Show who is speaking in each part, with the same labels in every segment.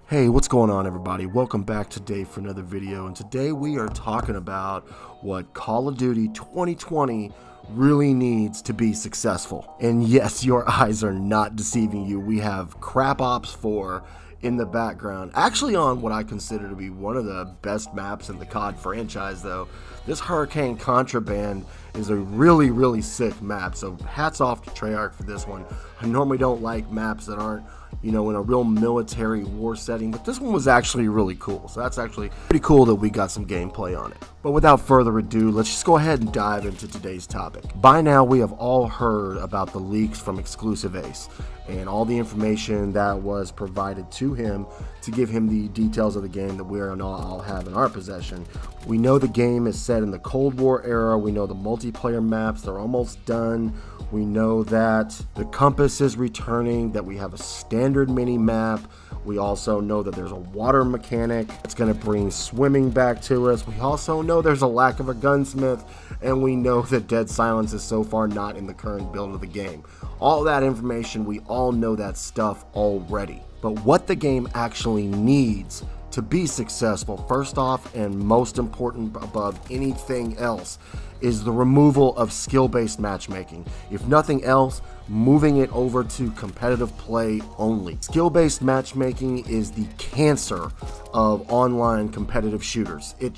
Speaker 1: Hey, what's going on, everybody? Welcome back today for another video, and today we are talking about what Call of Duty 2020 really needs to be successful. And yes, your eyes are not deceiving you. We have Crap Ops 4 in the background, actually on what I consider to be one of the best maps in the COD franchise. Though this Hurricane Contraband is a really sick map, so hats off to Treyarch for this one. I normally don't like maps that aren't, you know, in a real military war setting, but this one was actually really cool. So that's actually pretty cool that we got some gameplay on it. But without further ado, let's just go ahead and dive into today's topic. By now, we have all heard about the leaks from Exclusive Ace and all the information that was provided to him to give him the details of the game that we are all have in our possession. We know the game is set in the Cold War era. We know the multiplayer maps, they're almost done. We know that the compass is returning, that we have a standard mini map. We also know that there's a water mechanic that's going to bring swimming back to us. We also know there's a lack of a gunsmith, and we know that Dead Silence is so far not in the current build of the game. All that information, we all know that stuff already. But what the game actually needs to be successful, first off and most important above anything else, is the removal of skill-based matchmaking. If nothing else, moving it over to competitive play only. Skill-based matchmaking is the cancer of online competitive shooters. It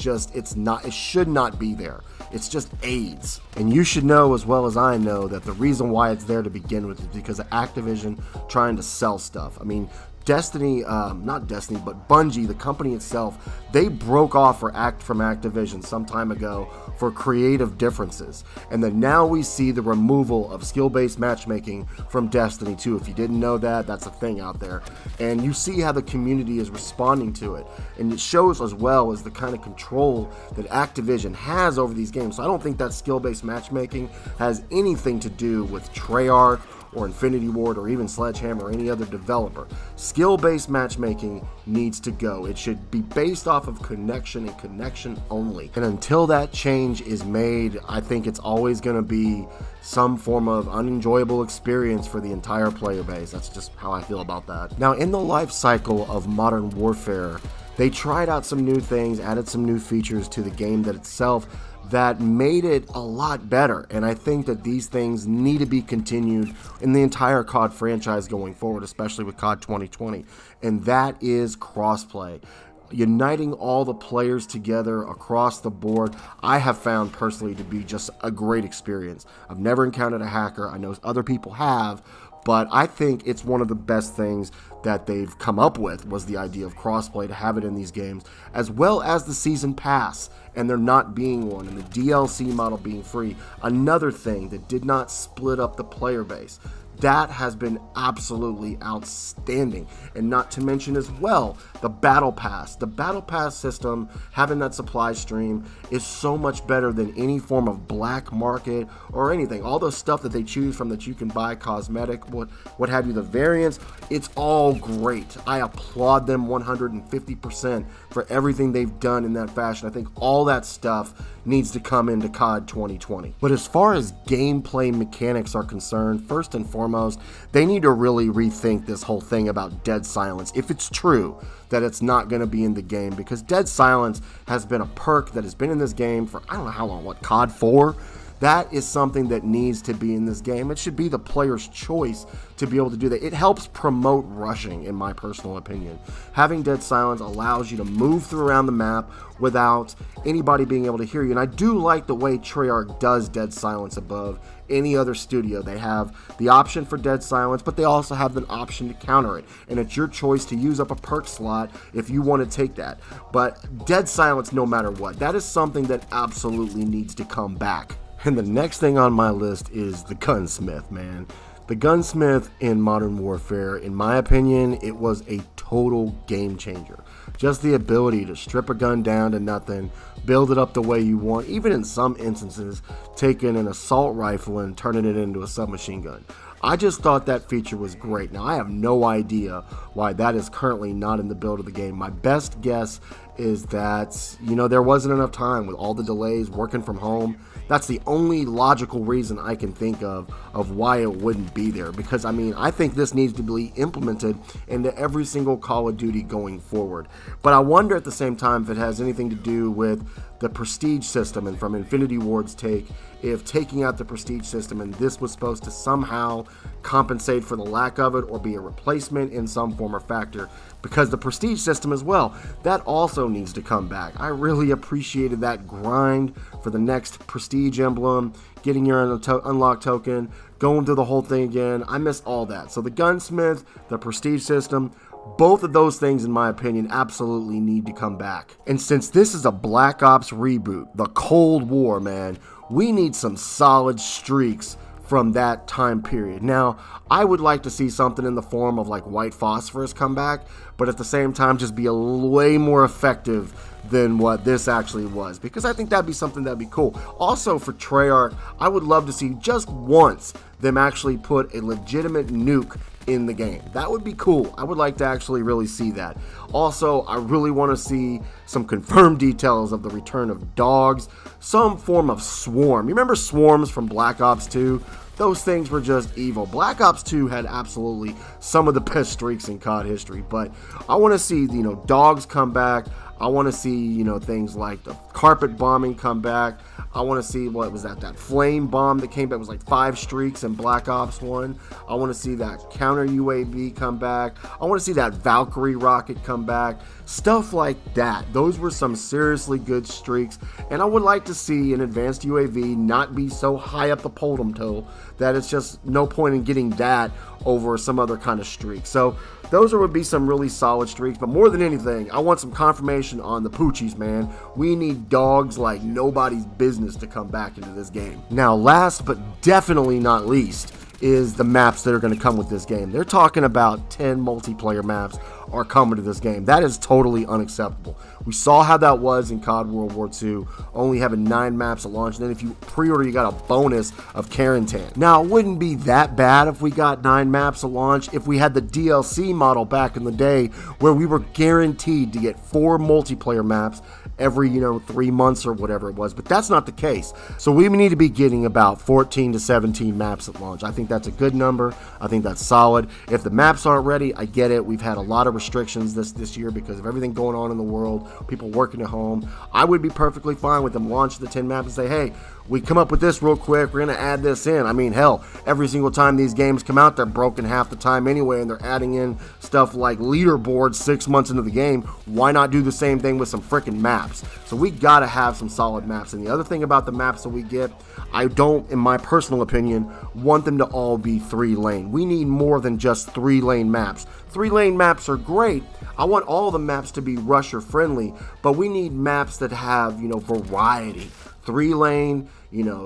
Speaker 1: should not be there. It's just AIDS. And you should know as well as I know that the reason why it's there to begin with is because of Activision trying to sell stuff. I mean, Destiny, not Destiny, but Bungie, the company itself, they broke off from Activision some time ago for creative differences. And then now we see the removal of skill-based matchmaking from Destiny 2. If you didn't know that, that's a thing out there. And you see how the community is responding to it. And it shows as well as the kind of control that Activision has over these games. So I don't think that skill-based matchmaking has anything to do with Treyarch or Infinity Ward or even Sledgehammer or any other developer. Skill-based matchmaking needs to go. It should be based off of connection and connection only. And until that change is made, I think it's always going to be some form of unenjoyable experience for the entire player base. That's just how I feel about that. Now, in the life cycle of Modern Warfare, they tried out some new things, added some new features to the game that itself that made it a lot better, and I think that these things need to be continued in the entire COD franchise going forward, especially with COD 2020, and that is crossplay. Uniting all the players together across the board, I have found personally to be just a great experience. I've never encountered a hacker. I know other people have, but I think it's one of the best things that they've come up with was the idea of crossplay, to have it in these games, as well as the season pass, and there not being one, and the DLC model being free. Another thing that did not split up the player base. That has been absolutely outstanding. And not to mention as well, the Battle Pass. The Battle Pass system, having that supply stream, is so much better than any form of black market or anything. All the stuff that they choose from that you can buy, cosmetic, what have you, the variants, it's all great. I applaud them 150% for everything they've done in that fashion. I think all that stuff needs to come into COD 2020. But as far as gameplay mechanics are concerned, first and foremost, they need to really rethink this whole thing about Dead Silence, if it's true that it's not going to be in the game, because Dead Silence has been a perk that has been in this game for I don't know how long, what, COD 4? That is something that needs to be in this game. It should be the player's choice to be able to do that. It helps promote rushing, in my personal opinion. Having Dead Silence allows you to move through around the map without anybody being able to hear you. And I do like the way Treyarch does Dead Silence above any other studio. They have the option for Dead Silence, but they also have an option to counter it. And it's your choice to use up a perk slot if you want to take that. But Dead Silence, no matter what, that is something that absolutely needs to come back. And the next thing on my list is the Gunsmith, man. The Gunsmith in Modern Warfare, in my opinion, it was a total game changer. Just the ability to strip a gun down to nothing, build it up the way you want, even in some instances, taking an assault rifle and turning it into a submachine gun. I just thought that feature was great. Now, I have no idea why that is currently not in the build of the game. My best guess is that, you know, there wasn't enough time with all the delays, working from home. That's the only logical reason I can think of why it wouldn't be there. Because, I mean, I think this needs to be implemented into every single Call of Duty going forward. But I wonder at the same time if it has anything to do with the prestige system, and from Infinity Ward's take, if taking out the prestige system and this was supposed to somehow compensate for the lack of it or be a replacement in some form or factor, because the prestige system as well, that also needs to come back. I really appreciated that grind for the next prestige emblem, getting your unlock token, going through the whole thing again. I miss all that. So the Gunsmith, the prestige system, both of those things, in my opinion, absolutely need to come back. And since this is a Black Ops reboot, the Cold War, man, we need some solid streaks from that time period. Now, I would like to see something in the form of like white phosphorus come back, but at the same time just be a way more effective than what this actually was, because I think that'd be something that'd be cool. Also for Treyarch, I would love to see just once them actually put a legitimate nuke in the game. That would be cool. I would like to actually really see that. Also, I really want to see some confirmed details of the return of dogs, some form of swarm. You remember swarms from Black Ops 2? Those things were just evil. Black Ops 2 had absolutely some of the best streaks in COD history, but I want to see, you know, dogs come back. I want to see, you know, things like the carpet bombing come back. I want to see, what was that flame bomb that came back, it was like 5 streaks in Black Ops 1. I want to see that counter UAV come back. I want to see that Valkyrie rocket come back. Stuff like that. Those were some seriously good streaks, and I would like to see an advanced UAV not be so high up the totem pole that it's just no point in getting that over some other kind of streak. So those would be some really solid streaks, but more than anything, I want some confirmation on the Poochies, man. We need dogs like nobody's business to come back into this game. Now, last but definitely not least is the maps that are going to come with this game. They're talking about 10 multiplayer maps are coming to this game. That is totally unacceptable. We saw how that was in COD World War II, only having 9 maps at launch, and then if you pre-order, you got a bonus of Carentan. Now, it wouldn't be that bad if we got 9 maps at launch if we had the DLC model back in the day where we were guaranteed to get 4 multiplayer maps every, 3 months or whatever it was, but that's not the case. So we need to be getting about 14 to 17 maps at launch. I think that's a good number. I think that's solid. If the maps aren't ready, I get it. We've had a lot of restrictions this year because of everything going on in the world, people working at home. I would be perfectly fine with them launching the 10 maps and say, hey, we come up with this real quick, we're going to add this in. I mean, hell, every single time these games come out, they're broken half the time anyway, and they're adding in stuff like leaderboards 6 months into the game. Why not do the same thing with some freaking maps? So we got to have some solid maps. And the other thing about the maps that we get, I don't, in my personal opinion, want them to all be 3-lane. We need more than just 3-lane maps. 3-lane maps are great. I want all the maps to be rusher friendly, but we need maps that have, variety. 3-lane,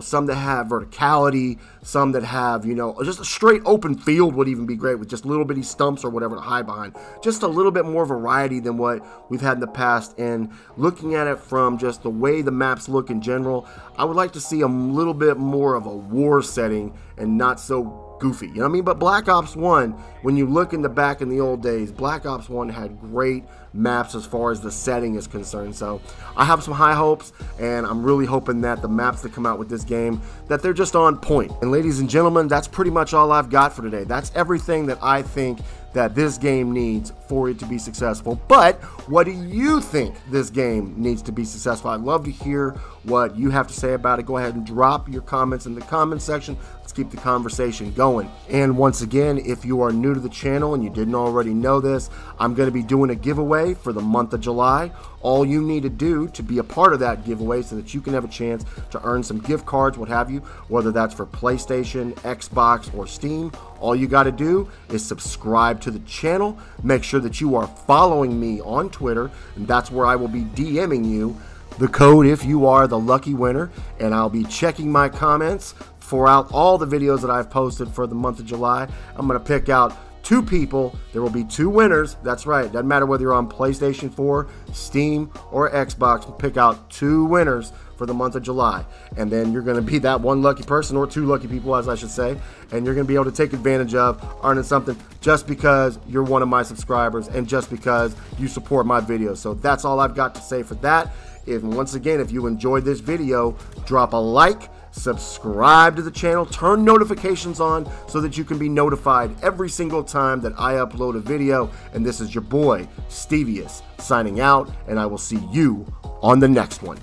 Speaker 1: some that have verticality, some that have, just a straight open field would even be great with just little bitty stumps or whatever to hide behind. Just a little bit more variety than what we've had in the past. And looking at it from just the way the maps look in general, I would like to see a little bit more of a war setting and not so goofy, you know what I mean? But Black Ops 1, when you look in the back in the old days, Black Ops 1 had great maps as far as the setting is concerned. So I have some high hopes, and I'm really hoping that the maps that come out with this game, that they're just on point. And ladies and gentlemen, that's pretty much all I've got for today. That's everything that I think that this game needs for it to be successful. But what do you think this game needs to be successful? I'd love to hear what you have to say about it. Go ahead and drop your comments in the comment section. Let's keep the conversation going. And once again, if you are new to the channel and you didn't already know this, I'm going to be doing a giveaway for the month of July. All you need to do to be a part of that giveaway so that you can have a chance to earn some gift cards, what have you, whether that's for PlayStation, Xbox, or Steam, all you got to do is subscribe to the channel. Make sure that you are following me on Twitter, and that's where I will be DMing you the code if you are the lucky winner, and I'll be checking my comments throughout all the videos that I've posted for the month of July. I'm going to pick out 2 people. There will be 2 winners. That's right. Doesn't matter whether you're on PlayStation 4, Steam, or Xbox. We'll pick out 2 winners for the month of July. And then you're going to be that one lucky person, or 2 lucky people, as I should say. And you're going to be able to take advantage of earning something just because you're one of my subscribers and just because you support my videos. So that's all I've got to say for that. Once again, if you enjoyed this video, drop a like, subscribe to the channel, turn notifications on so that you can be notified every single time that I upload a video. And this is your boy, Stevious, signing out, and I will see you on the next one.